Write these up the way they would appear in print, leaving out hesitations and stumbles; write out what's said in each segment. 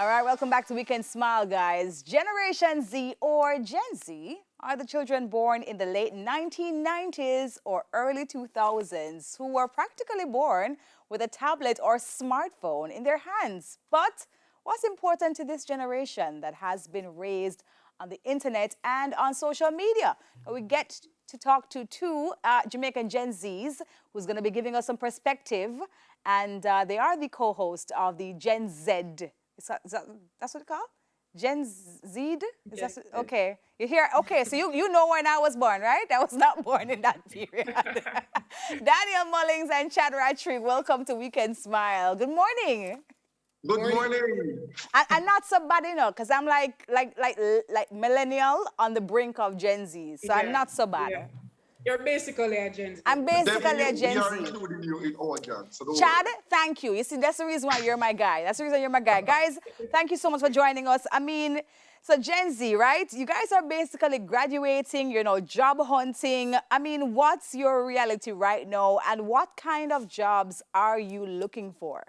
All right, welcome back to Weekend Smile, guys. Generation Z or Gen Z are the children born in the late 1990s or early 2000s who were practically born with a tablet or smartphone in their hands. But what's important to this generation that has been raised on the internet and on social media? We get to talk to two Jamaican Gen Zs who's going to be giving us some perspective, and they are the co-host of the Gen Z. That's what it's called? Gen Z? Yes. Okay. You hear? Okay, so you know when I was born, right? I was not born in that period. Danielle Mullings and Rattray, welcome to Weekend Smile. Good morning. Good morning. And not so bad, you know, because I'm like millennial on the brink of Gen Z. So I'm not so bad. Yeah. You're basically a Gen Z. I'm basically a Gen We are Z. including you in our gang. So don't Chad, worry. thank you. You see, that's the reason why you're my guy. That's the reason you're my guy. Guys, thank you so much for joining us. I mean, so Gen Z, right? You guys are basically graduating, you know, job hunting. I mean, what's your reality right now and what kind of jobs are you looking for?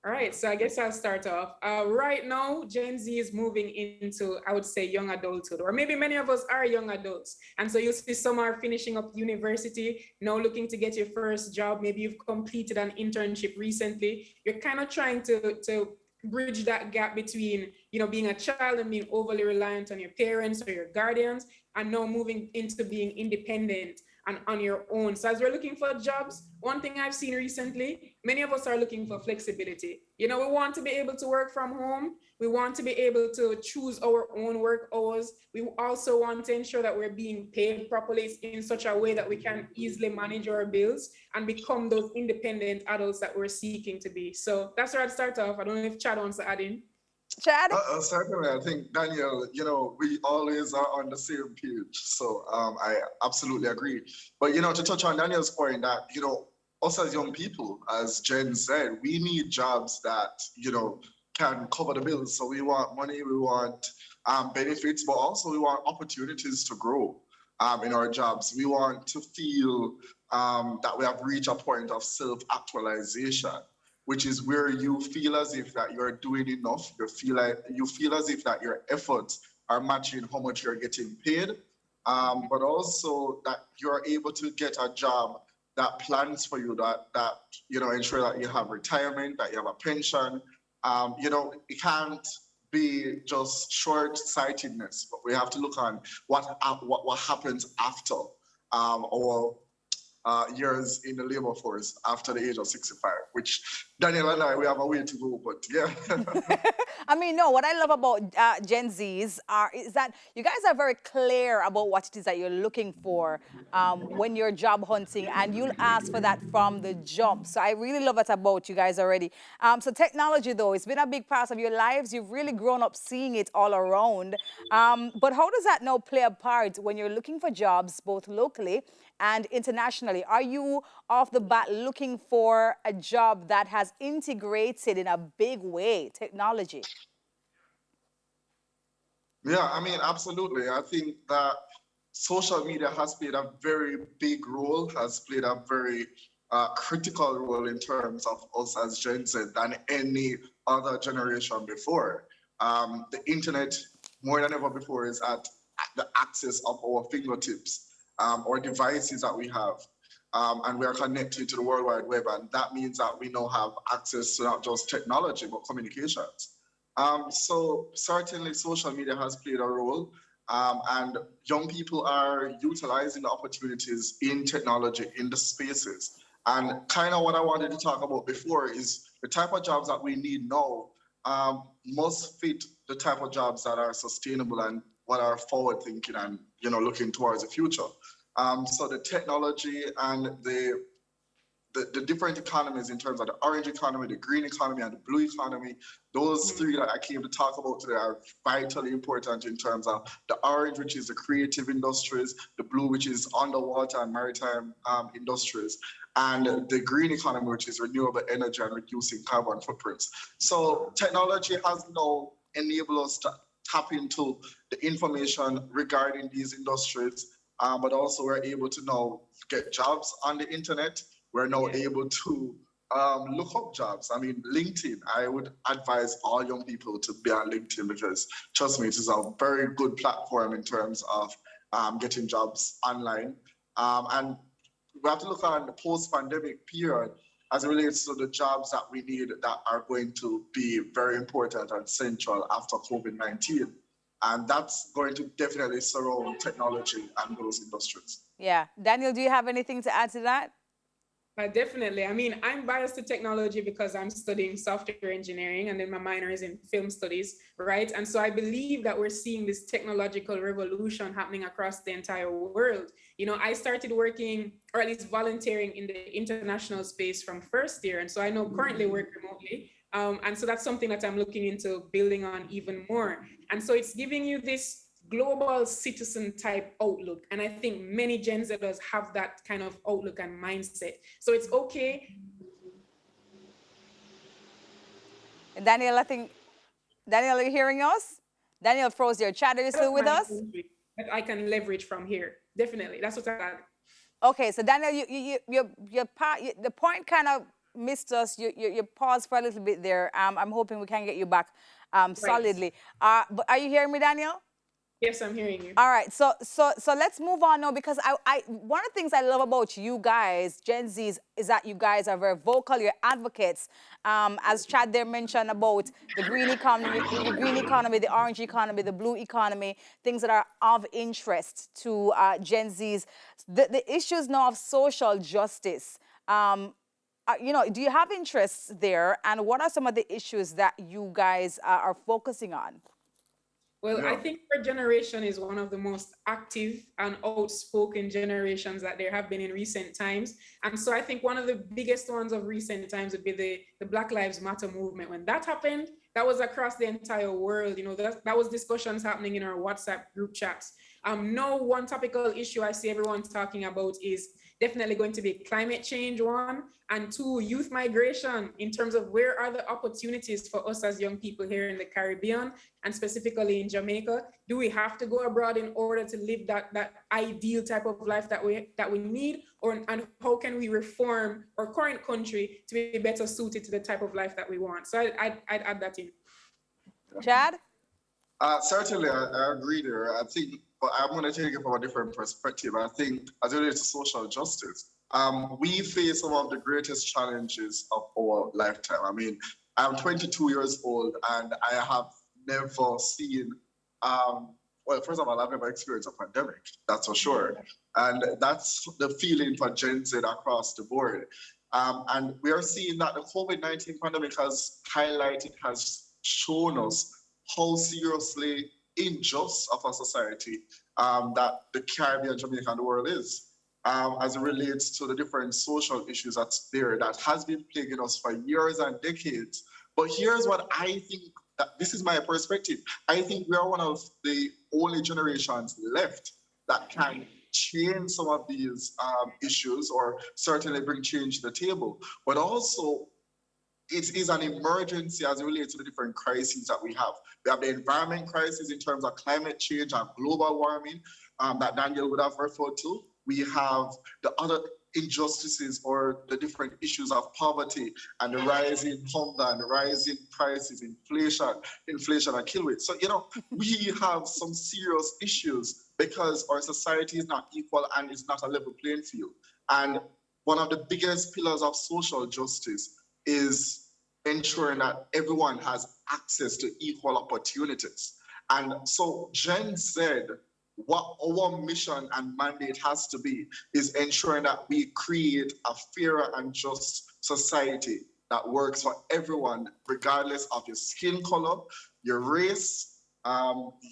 All right, so I guess I'll start off. Right now, Gen Z is moving into, I would say, young adulthood, or maybe many of us are young adults. And so you'll see some are finishing up university, now looking to get your first job. Maybe you've completed an internship recently. You're kind of trying to bridge that gap between, you know, being a child and being overly reliant on your parents or your guardians, and now moving into being independent and on your own. So as we're looking for jobs, one thing I've seen recently, many of us are looking for flexibility. You know, we want to be able to work from home. We want to be able to choose our own work hours. We also want to ensure that we're being paid properly in such a way that we can easily manage our bills and become those independent adults that we're seeking to be. So that's where I'd start off. I don't know if Chad wants to add in. Chad? Certainly, I think, Daniel, you know, we always are on the same page. So I absolutely agree. But, you know, to touch on Daniel's point that, you know, us as young people, as Jen said, we need jobs that, you know, can cover the bills. So we want money, we want benefits, but also we want opportunities to grow in our jobs. We want to feel that we have reached a point of self-actualization, which is where you feel as if that you're doing enough. You feel as if that your efforts are matching how much you're getting paid, but also that you're able to get a job that plans for you, that you know, ensure that you have retirement, that you have a pension. You know, it can't be just short-sightedness, but we have to look on what happens after our years in the labor force after the age of 65, which Daniel and I, we have a way to go, but yeah. I mean, no, what I love about Gen Zs is that you guys are very clear about what it is that you're looking for when you're job hunting, and you'll ask for that from the jump. So I really love that about you guys already. So technology, though, it's been a big part of your lives. You've really grown up seeing it all around. But how does that now play a part when you're looking for jobs, both locally and internationally? Are you off the bat looking for a job that has integrated in a big way technology? Yeah, I mean, absolutely. I think that social media has played a very big role, has played a very critical role in terms of us as Gen Z than any other generation before. The internet, more than ever before, is at the access of our fingertips, or devices that we have. And we are connected to the World Wide Web. And that means that we now have access to not just technology, but communications. So certainly social media has played a role, and young people are utilizing the opportunities in technology, in the spaces. And kind of what I wanted to talk about before is the type of jobs that we need now must fit the type of jobs that are sustainable and what are forward thinking and, you know, looking towards the future. So the technology and the different economies in terms of the orange economy, the green economy, and the blue economy, those three that I came to talk about today are vitally important in terms of the orange, which is the creative industries, the blue, which is underwater and maritime industries, and the green economy, which is renewable energy and reducing carbon footprints. So technology has now enabled us to tap into the information regarding these industries, but also we're able to now get jobs on the internet. We're now able to look up jobs. I mean, LinkedIn. I would advise all young people to be on LinkedIn because, trust me, it is a very good platform in terms of getting jobs online. And we have to look on the post-pandemic period as it relates to the jobs that we need that are going to be very important and central after COVID-19. And that's going to definitely surround technology and those industries. Yeah. Daniel, do you have anything to add to that? Definitely. I mean, I'm biased to technology because I'm studying software engineering and then my minor is in film studies, right? And so I believe that we're seeing this technological revolution happening across the entire world. You know, I started working, or at least volunteering in the international space from first year. And so I know currently work remotely. And so that's something that I'm looking into building on even more. And so it's giving you this global citizen type outlook. And I think many Gen Zers have that kind of outlook and mindset. So it's okay. Daniel, I think, Daniel, are you hearing us? Daniel froze your chat. Are you still with us? That I can leverage from here. Definitely. That's what I got. Okay, so Daniel, the point kind of missed us. You paused for a little bit there. I'm hoping we can get you back solidly. But are you hearing me, Daniel? Yes, I'm hearing you. All right, so let's move on now because one of the things I love about you guys, Gen Zs, is that you guys are very vocal. You're advocates. As Chad there mentioned about the green economy, the orange economy, the blue economy, things that are of interest to Gen Zs. The issues now of social justice. You know, do you have interests there? And what are some of the issues that you guys are focusing on? Well, I think our generation is one of the most active and outspoken generations that there have been in recent times. And so I think one of the biggest ones of recent times would be the Black Lives Matter movement. When that happened, that was across the entire world. You know, that was discussions happening in our WhatsApp group chats. No one topical issue I see everyone talking about is definitely going to be climate change, one, and two, youth migration in terms of where are the opportunities for us as young people here in the Caribbean and specifically in Jamaica. Do we have to go abroad in order to live that ideal type of life that we need, and how can we reform our current country to be better suited to the type of life that we want? So I'd add that in. Chad? Certainly, I agree there. I think, but I'm going to take it from a different perspective. I think, as it relates to social justice, we face some of the greatest challenges of our lifetime. I mean, I'm 22 years old, and I have never seen, well, first of all, I've never experienced a pandemic, that's for sure. And that's the feeling for Gen Z across the board. And we are seeing that the COVID-19 pandemic has highlighted, has shown us how seriously unjust of a society that the Caribbean, Jamaica, and the world is, as it relates to the different social issues that's there that has been plaguing us for years and decades. But here's what I think, that this is my perspective. I think we are one of the only generations left that can change some of these issues or certainly bring change to the table. But also, it is an emergency as it relates to the different crises that we have. We have the environment crisis in terms of climate change and global warming that Daniel would have referred to. We have the other injustices or the different issues of poverty and the rising hunger and the rising prices, inflation and kill rate. So, you know, we have some serious issues because our society is not equal and it's not a level playing field. And one of the biggest pillars of social justice is ensuring that everyone has access to equal opportunities. And so Gen Z, what our mission and mandate has to be is ensuring that we create a fairer and just society that works for everyone, regardless of your skin color, your race,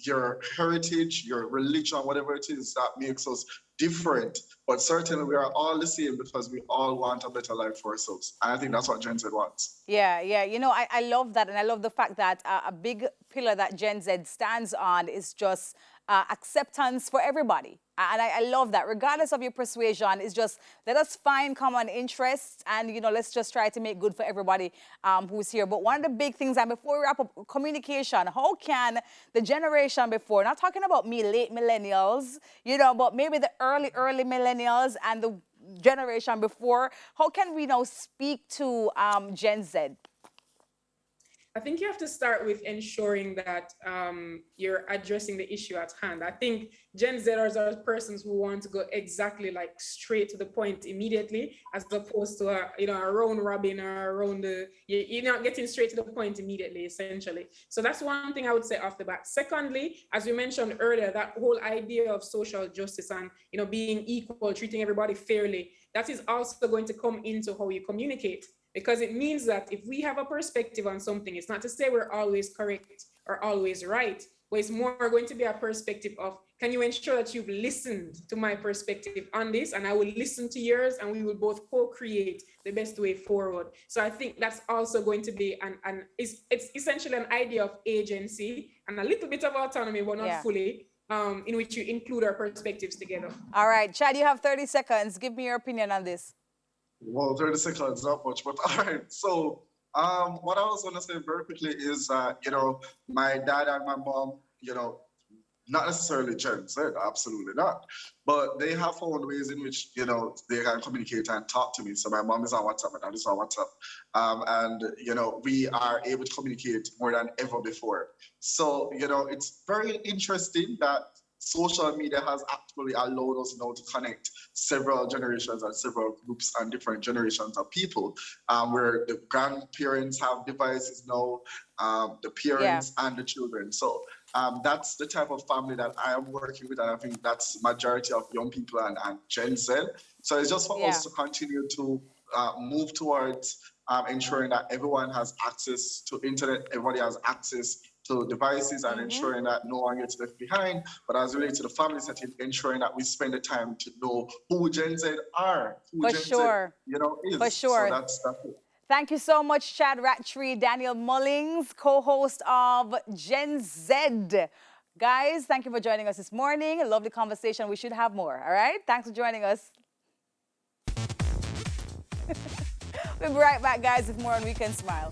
your heritage, your religion, whatever it is that makes us different. But certainly we are all the same because we all want a better life for ourselves. And I think that's what Gen Z wants. Yeah. You know, I love that. And I love the fact that a big pillar that Gen Z stands on is just acceptance for everybody. And I love that. Regardless of your persuasion, it's just let us find common interests and, you know, let's just try to make good for everybody who's here. But one of the big things, and before we wrap up, communication. How can the generation before, not talking about me, late millennials, you know, but maybe the early millennials and the generation before. How can we now speak to Gen Z? I think you have to start with ensuring that you're addressing the issue at hand. I think Gen Zers are persons who want to go exactly like straight to the point immediately, as opposed to a round robin or around you're not getting straight to the point immediately, essentially. So that's one thing I would say off the bat. Secondly, as we mentioned earlier, that whole idea of social justice and being equal, treating everybody fairly, that is also going to come into how you communicate. Because it means that if we have a perspective on something, it's not to say we're always correct or always right, but it's more going to be a perspective of, can you ensure that you've listened to my perspective on this, and I will listen to yours, and we will both co-create the best way forward. So I think that's also going to be it's essentially an idea of agency and a little bit of autonomy, but not fully, in which you include our perspectives together. All right, Chad, you have 30 seconds. Give me your opinion on this. Well, 30 seconds, not much, but all right. So, what I was going to say very quickly is, my dad and my mom, not necessarily Gen Z, absolutely not, but they have found ways in which, they can communicate and talk to me. So my mom is on WhatsApp, my dad is on WhatsApp. And we are able to communicate more than ever before. So, it's very interesting that social media has actually allowed us now to connect several generations and several groups and different generations of people, where the grandparents have devices now, the parents and the children. So that's the type of family that I am working with, and I think that's majority of young people and Gen Z. So it's just for us to continue to move towards ensuring that everyone has access to internet, everybody has access to devices, and ensuring that no one gets left behind. But as related to the family setting, ensuring that we spend the time to know who Gen Z are, who Gen Z, is. For sure. So that's it. Thank you so much, Chad Rattray, Danielle Mullings, co-host of Gen Z. Guys, thank you for joining us this morning. A lovely conversation. We should have more, all right? Thanks for joining us. We'll be right back, guys, with more on Weekend Smile.